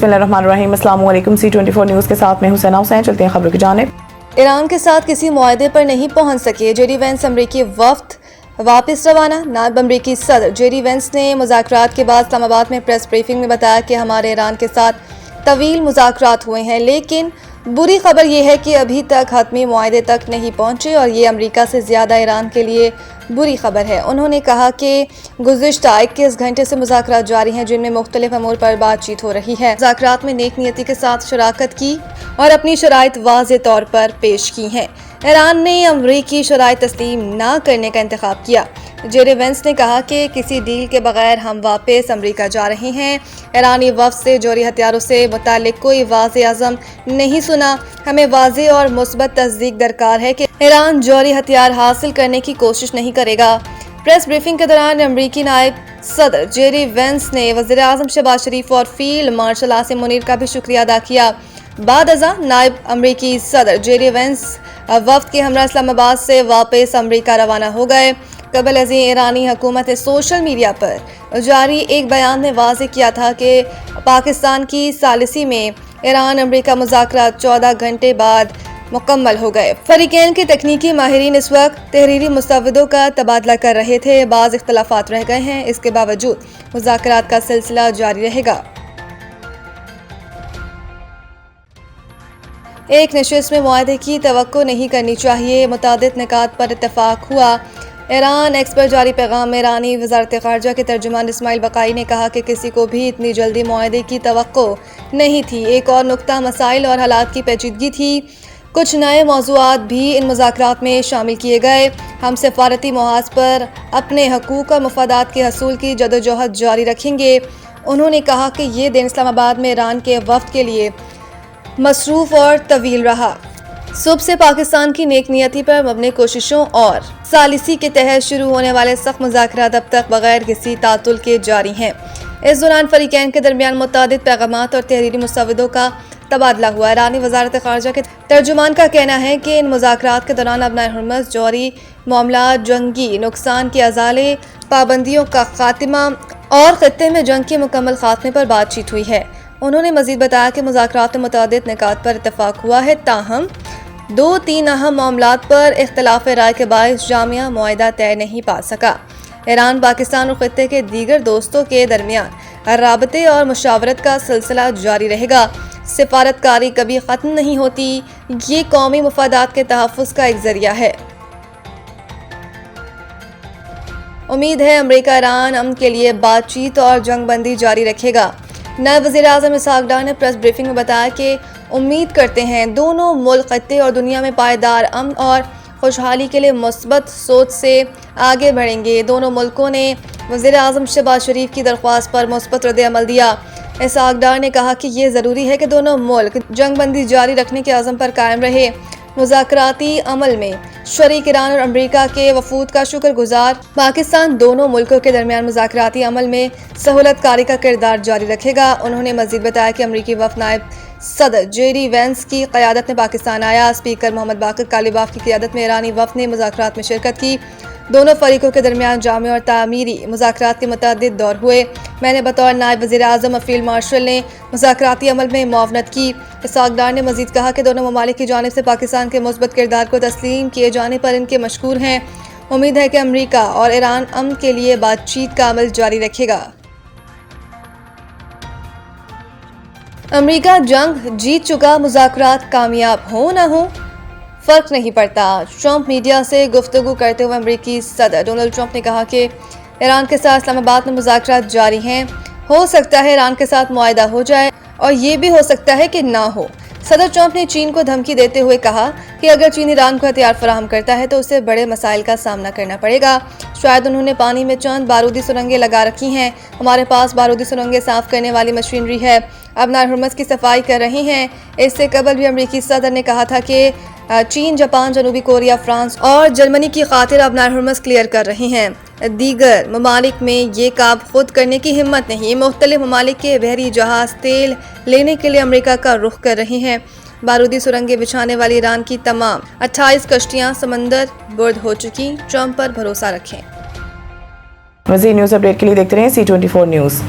बिस्मिल्लाहिर्रहमानिर्रहीम। अस्सलाम वालेकुम। C24 न्यूज़ के साथ मैं हुसैना हुसैन। चलते हैं खबरों की जानिब। ईरान के साथ किसी मुआहदे पर नहीं पहुंच सके जेडी वेंस अमरीकी वफ्द वापस रवाना। नायब अमरीकी सदर जेडी वेंस ने मुज़ाकरात के बाद इस्लामाबाद में प्रेस ब्रीफिंग में बताया कि हमारे ईरान के साथ तवील मुज़ाकरात हुए हैं, लेकिन बुरी खबर यह है कि अभी तक हतमी मुआहदे तक नहीं पहुंचे और ये अमेरिका से ज़्यादा ईरान के लिए बुरी खबर है। उन्होंने कहा कि गुज़िश्ता 21 घंटे से मुज़ाकरात जारी हैं, जिनमें मुख्तलिफ अमूर पर बातचीत हो रही है। मुज़ाकरात में नेक नियति के साथ शराकत की और अपनी शराइत वाज़े तौर पर पेश की हैं। ईरान ने अमरीकी शराइत तस्लीम न करने का इंतखाब किया। जेडी वेंस ने कहा कि किसी डील के बगैर हम वापस अमेरिका जा रहे हैं। ईरानी वफ्द से जोरी हथियारों से मुतालिक कोई वाज़े अज़म नहीं सुना। हमें वाज़े और मुस्बत तस्दीक दरकार है कि ईरान जोरी हथियार हासिल करने की कोशिश नहीं करेगा। प्रेस ब्रीफिंग के दौरान अमरीकी नायब सदर जेडी वेंस ने वज़ीर आज़म शहबाज शरीफ और फील्ड मार्शल आसिम मुनीर का भी शुक्रिया अदा किया। बाद अज़ा नायब अमरीकी सदर जेडी वेंस वफ्द के हमरा इस्लामाबाद से वापस अमरीका रवाना हो गए। कबल अज़ीं ईरानी हुकूमत ने सोशल मीडिया पर जारी एक बयान में वाज़ेह किया था कि पाकिस्तान की सालिसी में ईरान अमरीका मुज़ाकरात 14 घंटे बाद मुकम्मल हो गए। फरीकैन के तकनीकी माहिरीन इस वक्त तहरीरी मुस्तवदों का तबादला कर रहे थे। बाज़ इख्तलाफात रह गए हैं, इसके बावजूद मुज़ाकरात का सिलसिला जारी रहेगा। एक नशिस्त में मुआहदे की तवक्को नहीं करनी चाहिए, मुतादिद निकात पर इत्तफाक हुआ। ईरान एक्स पर जारी पैगाम में ईरानी वज़ारत ख़ारजा के तर्जुमान इस्माइल बक़ाई ने कहा कि किसी को भी इतनी जल्दी मुआहदे की तवक्को नहीं थी। एक और नुक्ता मसाइल और हालात की पेचीदगी थी। कुछ नए मौज़ूआत भी इन मुज़ाकरात में शामिल किए गए। हम सफ़ारती मुहाज़ पर अपने हकूक़ और मफादात के हसूल की जदोजहद जारी रखेंगे। उन्होंने कहा कि ये दिन इस्लामाबाद में ईरान के वफ़द के लिए मसरूफ़ और तवील रहा। सुबह से पाकिस्तान की नेक नियति पर मबनी कोशिशों और सालिसी के तहत शुरू होने वाले सख्त मुज़ाकरात अब तक बगैर किसी तातुल के जारी हैं। इस दौरान फरीकैन के दरमियान मुतादिद पैगामात और तहरीरी मुस्तवदों का तबादला हुआ। ईरानी वज़ारत ख़ारजा के तर्जुमान का कहना है कि इन मुज़ाकरात के दौरान अपना हुर्मस, जौहरी मामलात, जंगी नुकसान के अज़ाले, पाबंदियों का खात्मा और ख़ित्ते में जंग के मुकम्मल खात्मे पर बातचीत हुई है। उन्होंने मज़ीद बताया कि मुज़ाकरात में मुतादिद निकात पर इत्तफाक हुआ है, ताहम 2-3 अहम मामलात पर इख्तलाफ राय के बायस जामिया मुआहिदा तय नहीं पा सका। ईरान, पाकिस्तान और ख़ित्ते के दीगर दोस्तों के दरमियान राबते और मुशावरत का सिलसिला जारी रहेगा। सिफारतकारी कभी ख़त्म नहीं होती, ये कौमी मफादात के तहफ़्फ़ुज़ का एक ज़रिया है। उम्मीद है अमरीका ईरान अमन के लिए बातचीत और जंगबंदी जारी रखेगा। नायब वज़ीर आज़म इसहाक़ डार ने प्रेस ब्रीफिंग में बताया कि उम्मीद करते हैं दोनों मुल्क खत्ते और दुनिया में पायदार अमन और खुशहाली के लिए मुस्बत सोच से आगे बढ़ेंगे। दोनों मुल्कों ने वज़ीर आज़म शहबाज शरीफ की दरख्वास्त पर मुस्बत रद्द-ए-अमल दिया। इसहाक़ डार ने कहा कि ये ज़रूरी है कि दोनों मुल्क जंगबंदी जारी रखने के अज़म पर कायम रहे। मुज़ाकराती अमल में शरीक ईरान और अमरीका के वफूद का शुक्रगुजार पाकिस्तान दोनों मुल्कों के दरमियान मुज़ाकराती अमल में सहूलत कारी का किरदार जारी रखेगा। उन्होंने मज़ीद बताया कि अमरीकी वफ़द नायब सदर जेडी वेंस की क़यादत में पाकिस्तान आया। स्पीकर मोहम्मद बाक़र कालिबाफ की क़यादत में ईरानी वफ़द ने मुज़ाकरात में शिरकत की। दोनों फरीकों के दरमियान जामी और तामीरी मुज़ाकरात के मुतअद्दिद दौर हुए। मैंने बतौर नायब वज़ीर आज़म और फील्ड मार्शल ने मुज़ाकराती अमल में मुआवनत की। इसहाक़ डार ने मज़ीद कहा कि दोनों ममालिक की जानिब से पाकिस्तान के मुस्बत किरदार को तस्लीम किए जाने पर इनके मशकूर हैं। उम्मीद है कि अमरीका और ईरान अमन के लिए बातचीत का अमल जारी रखेगा। अमरीका जंग जीत चुका, मुज़ाकरात कामयाब हो न हो फ़र्क नहीं पड़ता। ट्रंप मीडिया से गुफ्तगू करते हुए अमरीकी सदर डोनाल्ड ट्रंप ने कहा कि ईरान के साथ इस्लामाबाद में मुज़ाकरात जारी हैं। हो सकता है ईरान के साथ मुआहिदा हो जाए और ये भी हो सकता है कि ना हो। सदर ट्रंप ने चीन को धमकी देते हुए कहा कि अगर चीन ईरान को हथियार फराहम करता है तो उसे बड़े मसाइल का सामना करना पड़ेगा। शायद उन्होंने पानी में चंद बारूदी सुरंगें लगा रखी हैं। हमारे पास बारूदी सुरंगें साफ करने वाली मशीनरी है, अब नार हुर्मस की सफाई कर रहे हैं। इससे कबल भी अमरीकी सदर ने कहा था कि चीन, जापान, जनूबी कोरिया, फ्रांस और जर्मनी की खातिर अब नार हुर्मस क्लियर कर रहे हैं। दीगर ममालिक में ये काम खुद करने की हिम्मत नहीं। मुख्तलिफ ममालिक के बहरी जहाज तेल लेने के लिए अमरीका का रुख कर रहे हैं। बारूदी सुरंगें बिछाने वाली ईरान की तमाम 28 कश्तियां समंदर बुर्द हो चुकी। ट्रंप पर भरोसा रखें। मज़ीद न्यूज़ अपडेट के लिए देखते रहें C24 न्यूज़।